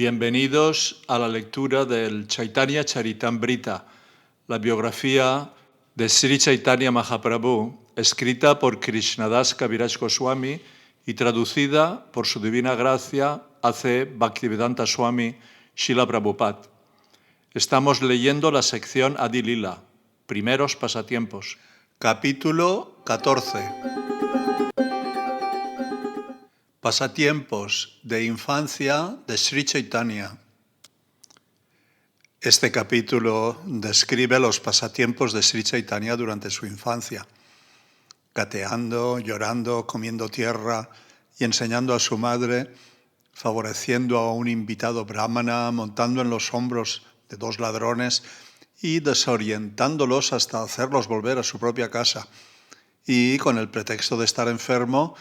Bienvenidos a la lectura del Chaitanya Charitamrita, la biografía de Sri Chaitanya Mahaprabhu, escrita por Krishnadas Kaviraj Goswami y traducida por su divina gracia A.C. Bhaktivedanta Swami Srila Prabhupada. Estamos leyendo la sección Adi Lila, primeros pasatiempos. Capítulo 14. Pasatiempos de infancia de Sri Chaitanya. Este capítulo describe los pasatiempos de Sri Chaitanya durante su infancia, gateando, llorando, comiendo tierra y enseñando a su madre, favoreciendo a un invitado brahmana, montando en los hombros de dos ladrones y desorientándolos hasta hacerlos volver a su propia casa. Y con el pretexto de estar enfermo,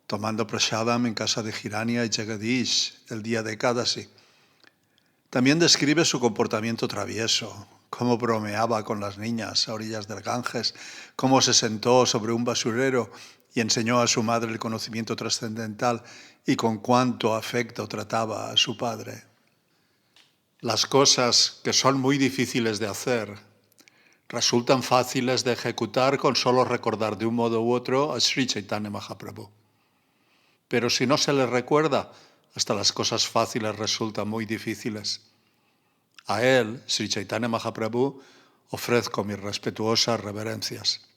tomando prasadam en casa de Hiranya y Jagadish el día de Ekadasi. También describe su comportamiento travieso, cómo bromeaba con las niñas a orillas del Ganges, cómo se sentó sobre un basurero y enseñó a su madre el conocimiento trascendental y con cuánto afecto trataba a su padre. Las cosas que son muy difíciles de hacer resultan fáciles de ejecutar con solo recordar de un modo u otro a Sri Chaitanya Mahaprabhu. Pero si no se le recuerda, hasta las cosas fáciles resultan muy difíciles. A él, Sri Chaitanya Mahaprabhu, ofrezco mis respetuosas reverencias.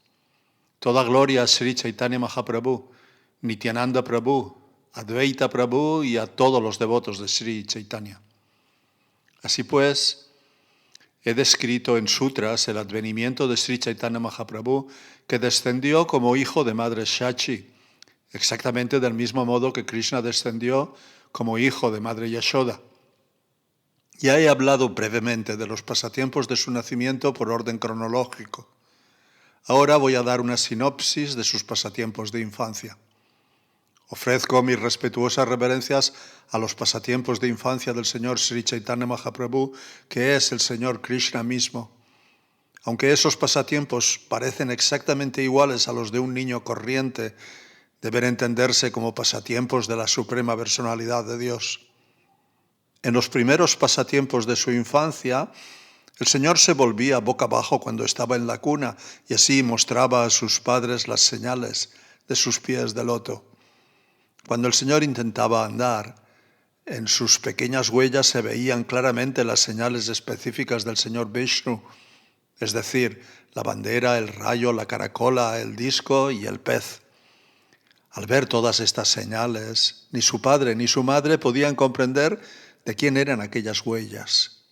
Toda gloria a Sri Chaitanya Mahaprabhu, Nityananda Prabhu, Advaita Prabhu y a todos los devotos de Sri Chaitanya. Así pues, he descrito en sutras el advenimiento de Sri Chaitanya Mahaprabhu, que descendió como hijo de madre Shachi, exactamente del mismo modo que Krishna descendió como hijo de madre Yashoda. Ya he hablado brevemente de los pasatiempos de su nacimiento por orden cronológico. Ahora voy a dar una sinopsis de sus pasatiempos de infancia. Ofrezco mis respetuosas reverencias a los pasatiempos de infancia del Señor Sri Chaitanya Mahaprabhu, que es el Señor Krishna mismo. Aunque esos pasatiempos parecen exactamente iguales a los de un niño corriente, deben entenderse como pasatiempos de la Suprema Personalidad de Dios. En los primeros pasatiempos de su infancia, el Señor se volvía boca abajo cuando estaba en la cuna y así mostraba a sus padres las señales de sus pies de loto. Cuando el Señor intentaba andar, en sus pequeñas huellas se veían claramente las señales específicas del Señor Vishnu, es decir, la bandera, el rayo, la caracola, el disco y el pez. Al ver todas estas señales, ni su padre ni su madre podían comprender de quién eran aquellas huellas.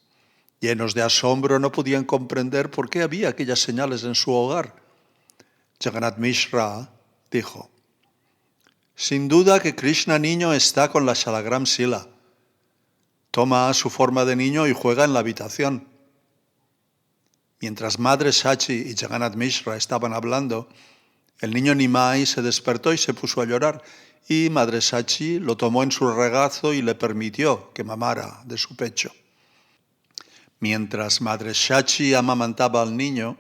Llenos de asombro, no podían comprender por qué había aquellas señales en su hogar. Jagannath Mishra dijo: sin duda que Krishna niño está con la Shalagram Sila. Toma su forma de niño y juega en la habitación. Mientras Madre Shachi y Jagannath Mishra estaban hablando, el niño Nimai se despertó y se puso a llorar, y Madre Shachi lo tomó en su regazo y le permitió que mamara de su pecho. Mientras Madre Shachi amamantaba al niño,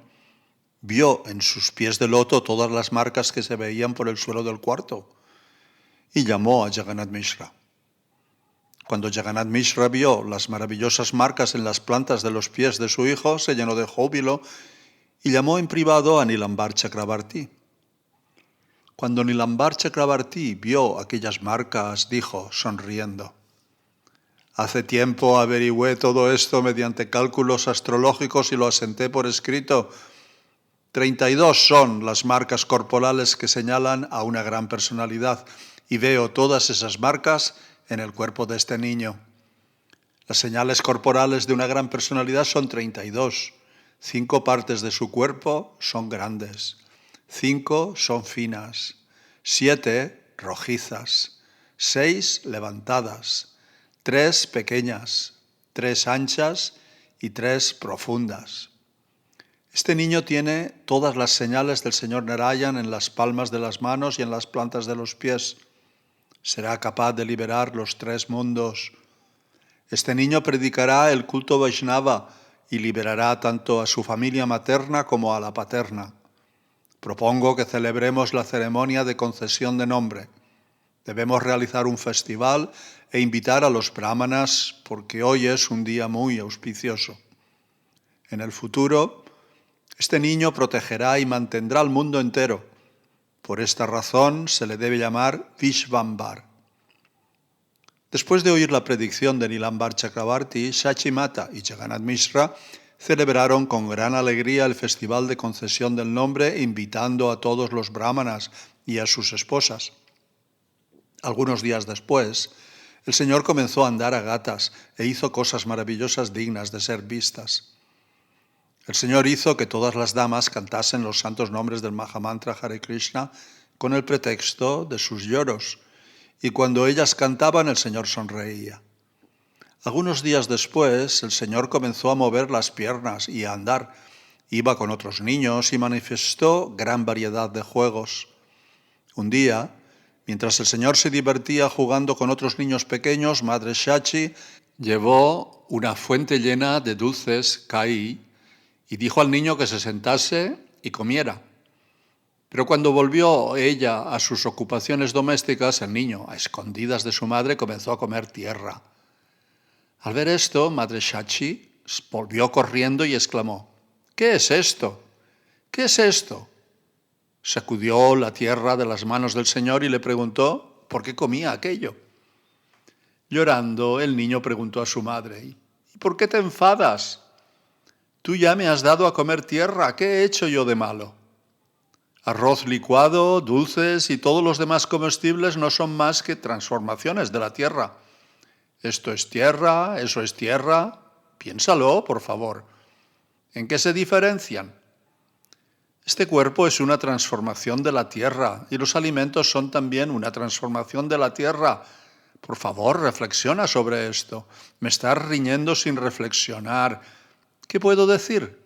vio en sus pies de loto todas las marcas que se veían por el suelo del cuarto, y llamó a Jagannath Mishra. Cuando Jagannath Mishra vio las maravillosas marcas en las plantas de los pies de su hijo, se llenó de júbilo y llamó en privado a Nilambar Chakrabarti. Cuando Nilambar Chakrabarti vio aquellas marcas, dijo, sonriendo: hace tiempo averigüé todo esto mediante cálculos astrológicos y lo asenté por escrito. 32 son las marcas corporales que señalan a una gran personalidad, y veo todas esas marcas en el cuerpo de este niño. Las señales corporales de una gran personalidad son 32. 5 partes de su cuerpo son grandes. 5 son finas, 7 rojizas, 6 levantadas, 3 pequeñas, 3 anchas y 3 profundas. Este niño tiene todas las señales del Señor Narayan en las palmas de las manos y en las plantas de los pies. Será capaz de liberar los 3 mundos. Este niño predicará el culto Vaishnava y liberará tanto a su familia materna como a la paterna. Propongo que celebremos la ceremonia de concesión de nombre. Debemos realizar un festival e invitar a los brahmanas porque hoy es un día muy auspicioso. En el futuro, este niño protegerá y mantendrá al mundo entero. Por esta razón se le debe llamar Vishvambar. Después de oír la predicción de Nilambar Chakravarti, Sachi Mata y Jagannath Mishra celebraron con gran alegría el festival de concesión del nombre, invitando a todos los brahmanas y a sus esposas. Algunos días después, el Señor comenzó a andar a gatas e hizo cosas maravillosas dignas de ser vistas. El Señor hizo que todas las damas cantasen los santos nombres del Mahamantra Hare Krishna con el pretexto de sus lloros, y cuando ellas cantaban el Señor sonreía. Algunos días después, el Señor comenzó a mover las piernas y a andar. Iba con otros niños y manifestó gran variedad de juegos. Un día, mientras el Señor se divertía jugando con otros niños pequeños, Madre Shachi llevó una fuente llena de dulces kai y dijo al niño que se sentase y comiera. Pero cuando volvió ella a sus ocupaciones domésticas, el niño, a escondidas de su madre, comenzó a comer tierra. Al ver esto, Madre Shachi volvió corriendo y exclamó: ¿Qué es esto? ¿Qué es esto? Sacudió la tierra de las manos del Señor y le preguntó por qué comía aquello. Llorando, el niño preguntó a su madre: ¿Y por qué te enfadas? Tú ya me has dado a comer tierra, ¿qué he hecho yo de malo? Arroz licuado, dulces y todos los demás comestibles no son más que transformaciones de la tierra. Esto es tierra, eso es tierra. Piénsalo, por favor. ¿En qué se diferencian? Este cuerpo es una transformación de la tierra y los alimentos son también una transformación de la tierra. Por favor, reflexiona sobre esto. Me estás riñendo sin reflexionar. ¿Qué puedo decir?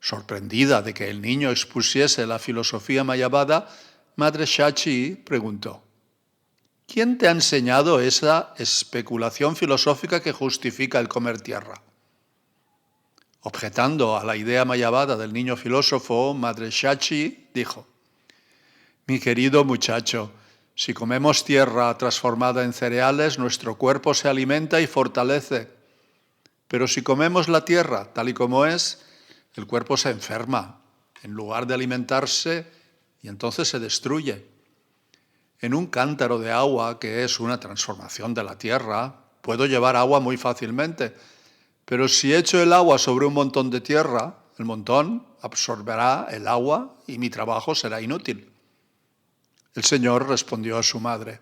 Sorprendida de que el niño expusiese la filosofía mayavada, Madre Shachi preguntó: ¿Quién te ha enseñado esa especulación filosófica que justifica el comer tierra? Objetando a la idea mayavada del niño filósofo, Madre Shachi dijo: Mi querido muchacho, si comemos tierra transformada en cereales, nuestro cuerpo se alimenta y fortalece. Pero si comemos la tierra tal y como es, el cuerpo se enferma, en lugar de alimentarse, y entonces se destruye. En un cántaro de agua, que es una transformación de la tierra, puedo llevar agua muy fácilmente, pero si echo el agua sobre un montón de tierra, el montón absorberá el agua y mi trabajo será inútil. El Señor respondió a su madre: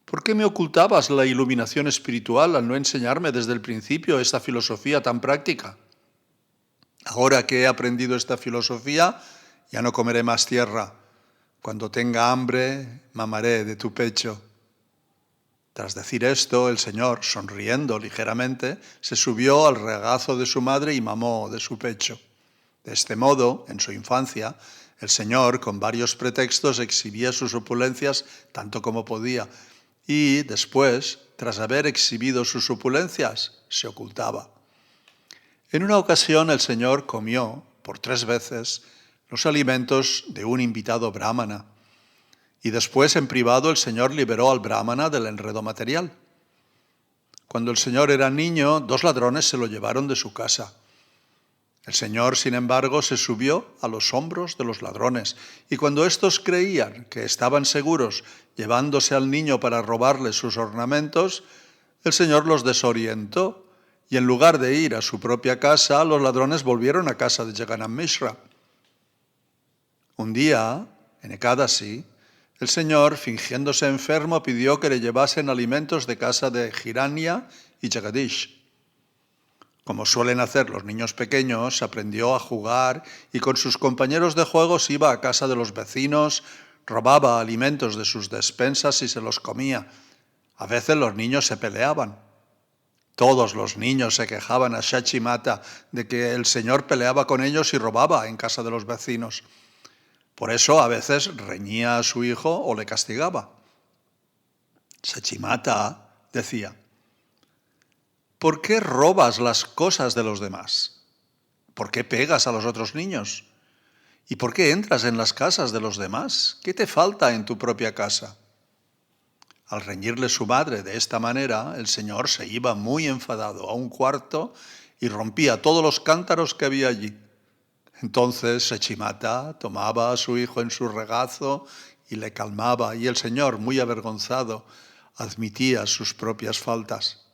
¿Por qué me ocultabas la iluminación espiritual al no enseñarme desde el principio esta filosofía tan práctica? Ahora que he aprendido esta filosofía, ya no comeré más tierra. Cuando tenga hambre, mamaré de tu pecho. Tras decir esto, el Señor, sonriendo ligeramente, se subió al regazo de su madre y mamó de su pecho. De este modo, en su infancia, el Señor, con varios pretextos, exhibía sus opulencias tanto como podía, y después, tras haber exhibido sus opulencias, se ocultaba. En una ocasión el Señor comió, por 3 veces, los alimentos de un invitado brahmana, y después en privado el Señor liberó al brahmana del enredo material. Cuando el Señor era niño, 2 ladrones se lo llevaron de su casa. El Señor, sin embargo, se subió a los hombros de los ladrones, y cuando éstos creían que estaban seguros llevándose al niño para robarle sus ornamentos, el Señor los desorientó, y en lugar de ir a su propia casa, los ladrones volvieron a casa de Jagannath Mishra. Un día, en Ekadasi, el Señor, fingiéndose enfermo, pidió que le llevasen alimentos de casa de Hiranya y Jagadish. Como suelen hacer los niños pequeños, aprendió a jugar y con sus compañeros de juegos iba a casa de los vecinos, robaba alimentos de sus despensas y se los comía. A veces los niños se peleaban. Todos los niños se quejaban a Shachi Mata de que el Señor peleaba con ellos y robaba en casa de los vecinos. Por eso a veces reñía a su hijo o le castigaba. Shachi Mata decía: ¿por qué robas las cosas de los demás? ¿Por qué pegas a los otros niños? ¿Y por qué entras en las casas de los demás? ¿Qué te falta en tu propia casa? Al reñirle su madre de esta manera, el Señor se iba muy enfadado a un cuarto y rompía todos los cántaros que había allí. Entonces Sechimata tomaba a su hijo en su regazo y le calmaba, y el Señor, muy avergonzado, admitía sus propias faltas.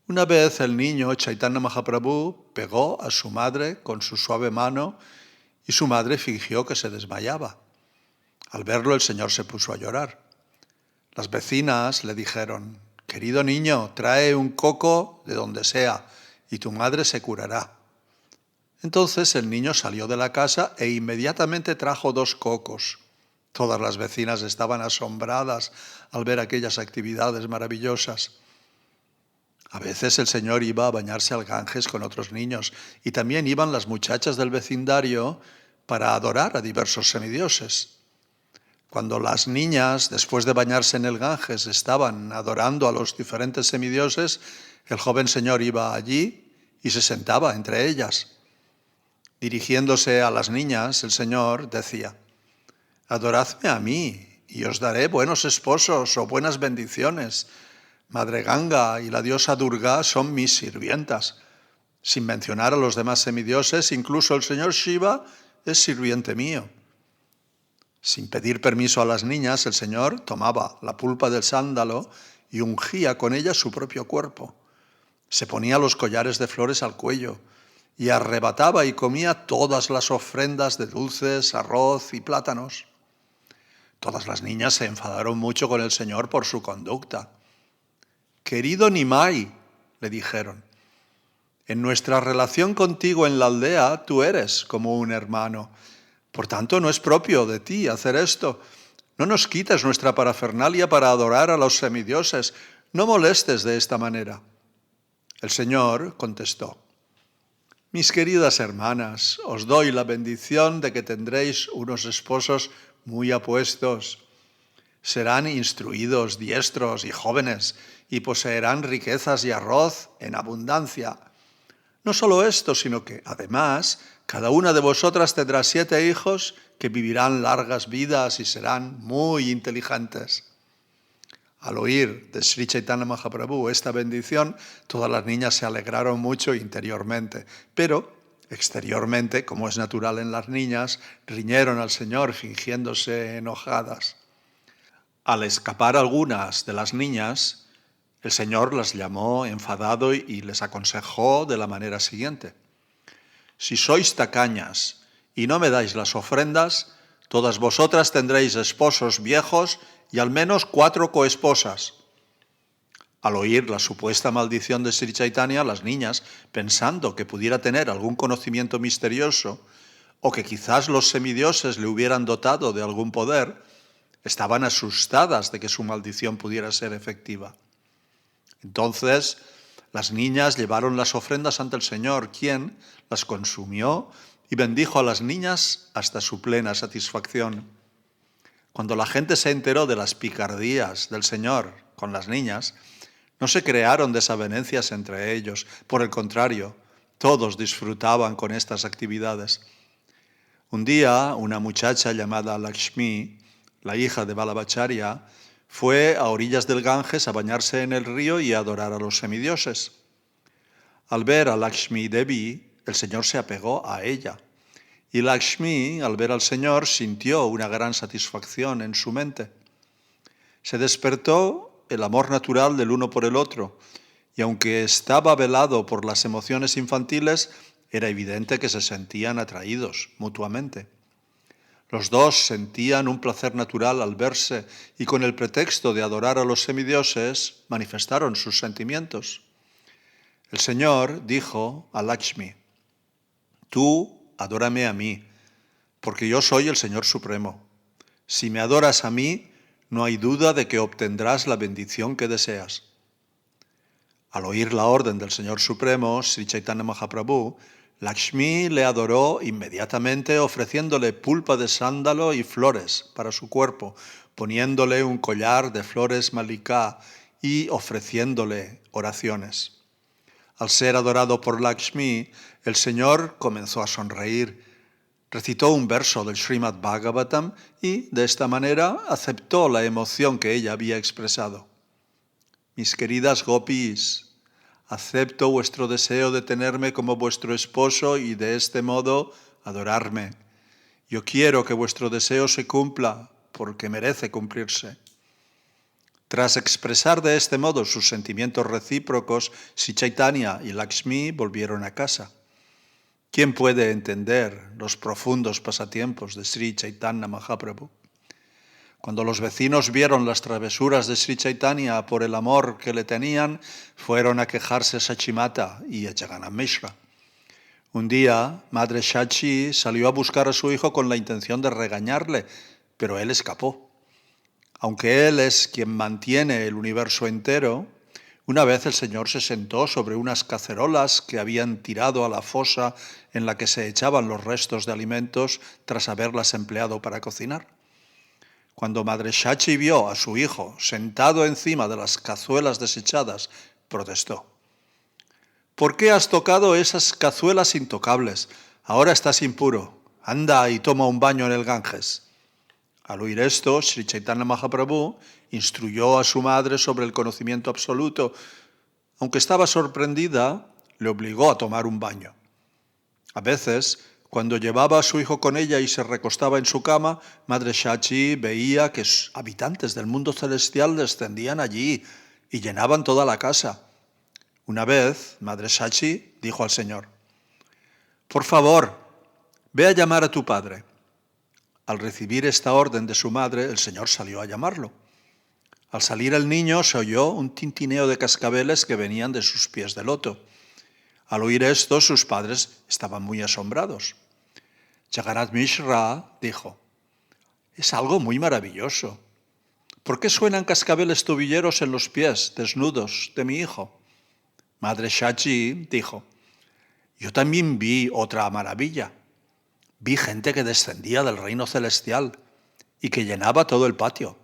Una vez el niño Chaitanya Mahaprabhu pegó a su madre con su suave mano y su madre fingió que se desmayaba. Al verlo el Señor se puso a llorar. Las vecinas le dijeron: «Querido niño, trae un coco de donde sea y tu madre se curará». Entonces el niño salió de la casa e inmediatamente trajo 2 cocos. Todas las vecinas estaban asombradas al ver aquellas actividades maravillosas. A veces el Señor iba a bañarse al Ganges con otros niños y también iban las muchachas del vecindario para adorar a diversos semidioses. Cuando las niñas, después de bañarse en el Ganges, estaban adorando a los diferentes semidioses, el joven Señor iba allí y se sentaba entre ellas. Dirigiéndose a las niñas, el Señor decía: «Adoradme a mí y os daré buenos esposos o buenas bendiciones. Madre Ganga y la diosa Durga son mis sirvientas». Sin mencionar a los demás semidioses, incluso el Señor Shiva es sirviente mío. Sin pedir permiso a las niñas, el Señor tomaba la pulpa del sándalo y ungía con ella su propio cuerpo. Se ponía los collares de flores al cuello y arrebataba y comía todas las ofrendas de dulces, arroz y plátanos. Todas las niñas se enfadaron mucho con el Señor por su conducta. «Querido Nimai», le dijeron, «en nuestra relación contigo en la aldea tú eres como un hermano. Por tanto, no es propio de ti hacer esto. No nos quites nuestra parafernalia para adorar a los semidioses. No molestes de esta manera». El Señor contestó: «Mis queridas hermanas, os doy la bendición de que tendréis unos esposos muy apuestos. Serán instruidos, diestros y jóvenes, y poseerán riquezas y arroz en abundancia. No solo esto, sino que, además, cada una de vosotras tendrá 7 hijos que vivirán largas vidas y serán muy inteligentes». Al oír de Sri Chaitanya Mahaprabhu esta bendición, todas las niñas se alegraron mucho interiormente, pero exteriormente, como es natural en las niñas, riñeron al Señor fingiéndose enojadas. Al escapar algunas de las niñas, el Señor las llamó enfadado y les aconsejó de la manera siguiente: «Si sois tacañas y no me dais las ofrendas, todas vosotras tendréis esposos viejos y al menos 4 coesposas». Al oír la supuesta maldición de Sri Chaitanya, las niñas, pensando que pudiera tener algún conocimiento misterioso o que quizás los semidioses le hubieran dotado de algún poder, estaban asustadas de que su maldición pudiera ser efectiva. Entonces, las niñas llevaron las ofrendas ante el Señor, quien las consumió y bendijo a las niñas hasta su plena satisfacción. Cuando la gente se enteró de las picardías del Señor con las niñas, no se crearon desavenencias entre ellos. Por el contrario, todos disfrutaban con estas actividades. Un día, una muchacha llamada Lakshmi, la hija de Vallabhacharya, fue a orillas del Ganges a bañarse en el río y a adorar a los semidioses. Al ver a Lakshmi Devi, el Señor se apegó a ella. Y Lakshmi, al ver al Señor, sintió una gran satisfacción en su mente. Se despertó el amor natural del uno por el otro, y aunque estaba velado por las emociones infantiles, era evidente que se sentían atraídos mutuamente. Los dos sentían un placer natural al verse y con el pretexto de adorar a los semidioses manifestaron sus sentimientos. El Señor dijo a Lakshmi: «Tú adórame a mí, porque yo soy el Señor Supremo. Si me adoras a mí, no hay duda de que obtendrás la bendición que deseas». Al oír la orden del Señor Supremo, Sri Chaitanya Mahaprabhu, Lakshmi le adoró inmediatamente ofreciéndole pulpa de sándalo y flores para su cuerpo, poniéndole un collar de flores malika y ofreciéndole oraciones. Al ser adorado por Lakshmi, el Señor comenzó a sonreír, recitó un verso del Srimad Bhagavatam y, de esta manera, aceptó la emoción que ella había expresado. Mis queridas gopis, acepto vuestro deseo de tenerme como vuestro esposo y de este modo adorarme. Yo quiero que vuestro deseo se cumpla porque merece cumplirse. Tras expresar de este modo sus sentimientos recíprocos, Sri Chaitanya y Lakshmi volvieron a casa. ¿Quién puede entender los profundos pasatiempos de Sri Chaitanya Mahaprabhu? Cuando los vecinos vieron las travesuras de Sri Chaitanya por el amor que le tenían, fueron a quejarse a Sachimata y a Jagannath Mishra. Un día, Madre Shachi salió a buscar a su hijo con la intención de regañarle, pero él escapó. Aunque él es quien mantiene el universo entero, una vez el Señor se sentó sobre unas cacerolas que habían tirado a la fosa en la que se echaban los restos de alimentos tras haberlas empleado para cocinar. Cuando Madre Shachi vio a su hijo sentado encima de las cazuelas desechadas, protestó. ¿Por qué has tocado esas cazuelas intocables? Ahora estás impuro. Anda y toma un baño en el Ganges. Al oír esto, Sri Chaitanya Mahaprabhu instruyó a su madre sobre el conocimiento absoluto. Aunque estaba sorprendida, le obligó a tomar un baño. A veces, cuando llevaba a su hijo con ella y se recostaba en su cama, Madre Shachi veía que habitantes del mundo celestial descendían allí y llenaban toda la casa. Una vez, Madre Shachi dijo al Señor, «Por favor, ve a llamar a tu padre». Al recibir esta orden de su madre, el Señor salió a llamarlo. Al salir el niño se oyó un tintineo de cascabeles que venían de sus pies de loto. Al oír esto, sus padres estaban muy asombrados. Jagannath Mishra dijo, «Es algo muy maravilloso. ¿Por qué suenan cascabeles tobilleros en los pies desnudos de mi hijo?» Madre Shachi dijo, «Yo también vi otra maravilla. Vi gente que descendía del reino celestial y que llenaba todo el patio.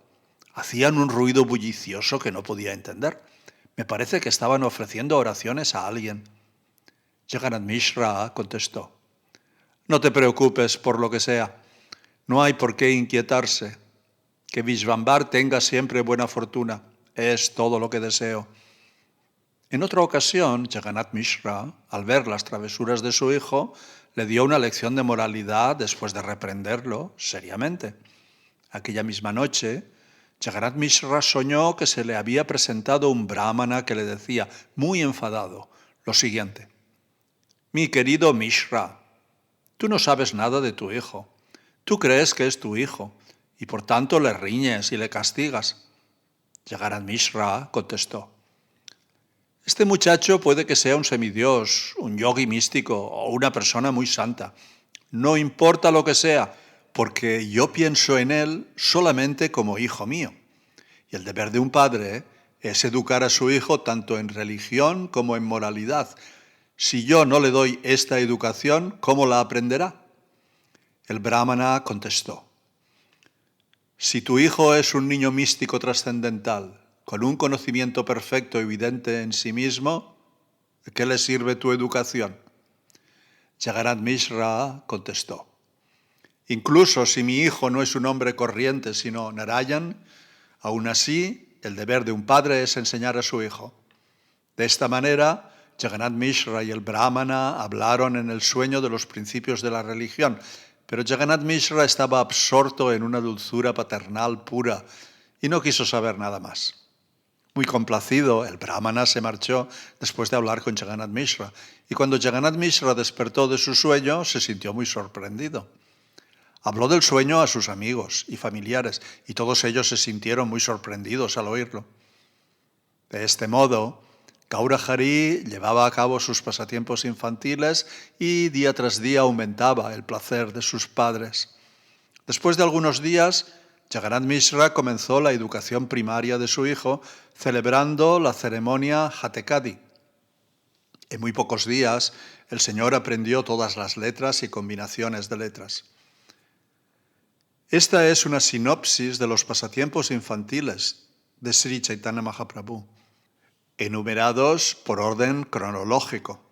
Hacían un ruido bullicioso que no podía entender. Me parece que estaban ofreciendo oraciones a alguien». Jagannath Mishra contestó, «No te preocupes por lo que sea. No hay por qué inquietarse. Que Vishvambar tenga siempre buena fortuna. Es todo lo que deseo». En otra ocasión, Jagannath Mishra, al ver las travesuras de su hijo, le dio una lección de moralidad después de reprenderlo seriamente. Aquella misma noche, Jagannath Mishra soñó que se le había presentado un brahmana que le decía, muy enfadado, lo siguiente: «Mi querido Mishra, tú no sabes nada de tu hijo. Tú crees que es tu hijo y por tanto le riñes y le castigas». Jagannath Mishra contestó, «Este muchacho puede que sea un semidios, un yogi místico o una persona muy santa. No importa lo que sea, porque yo pienso en él solamente como hijo mío. Y el deber de un padre es educar a su hijo tanto en religión como en moralidad. Si yo no le doy esta educación, ¿cómo la aprenderá?». El brahmana contestó, «Si tu hijo es un niño místico trascendental, con un conocimiento perfecto evidente en sí mismo, ¿de qué le sirve tu educación?». Jagannath Mishra contestó, «Incluso si mi hijo no es un hombre corriente, sino Narayan, aún así el deber de un padre es enseñar a su hijo». De esta manera, Jagannath Mishra y el brahmana hablaron en el sueño de los principios de la religión, pero Jagannath Mishra estaba absorto en una dulzura paternal pura y no quiso saber nada más. Muy complacido, el brahmana se marchó después de hablar con Jagannath Mishra, y cuando Jagannath Mishra despertó de su sueño, se sintió muy sorprendido. Habló del sueño a sus amigos y familiares, y todos ellos se sintieron muy sorprendidos al oírlo. De este modo, Gaura Hari llevaba a cabo sus pasatiempos infantiles y día tras día aumentaba el placer de sus padres. Después de algunos días, Jagannath Mishra comenzó la educación primaria de su hijo, celebrando la ceremonia Hatekadi. En muy pocos días, el Señor aprendió todas las letras y combinaciones de letras. Esta es una sinopsis de los pasatiempos infantiles de Sri Chaitanya Mahaprabhu, enumerados por orden cronológico.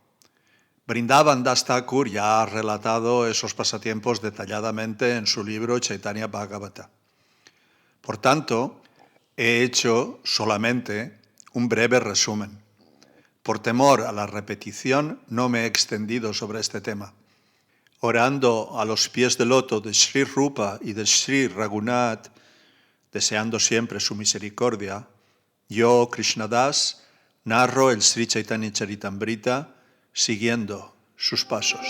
Vrindavan Das Thakur ya ha relatado esos pasatiempos detalladamente en su libro Chaitanya Bhagavata. Por tanto, he hecho solamente un breve resumen. Por temor a la repetición, no me he extendido sobre este tema. Orando a los pies del loto de Sri Rupa y de Sri Raghunath, deseando siempre su misericordia, yo, Krishnadas, narro el Sri Chaitanya Charitamrita siguiendo sus pasos.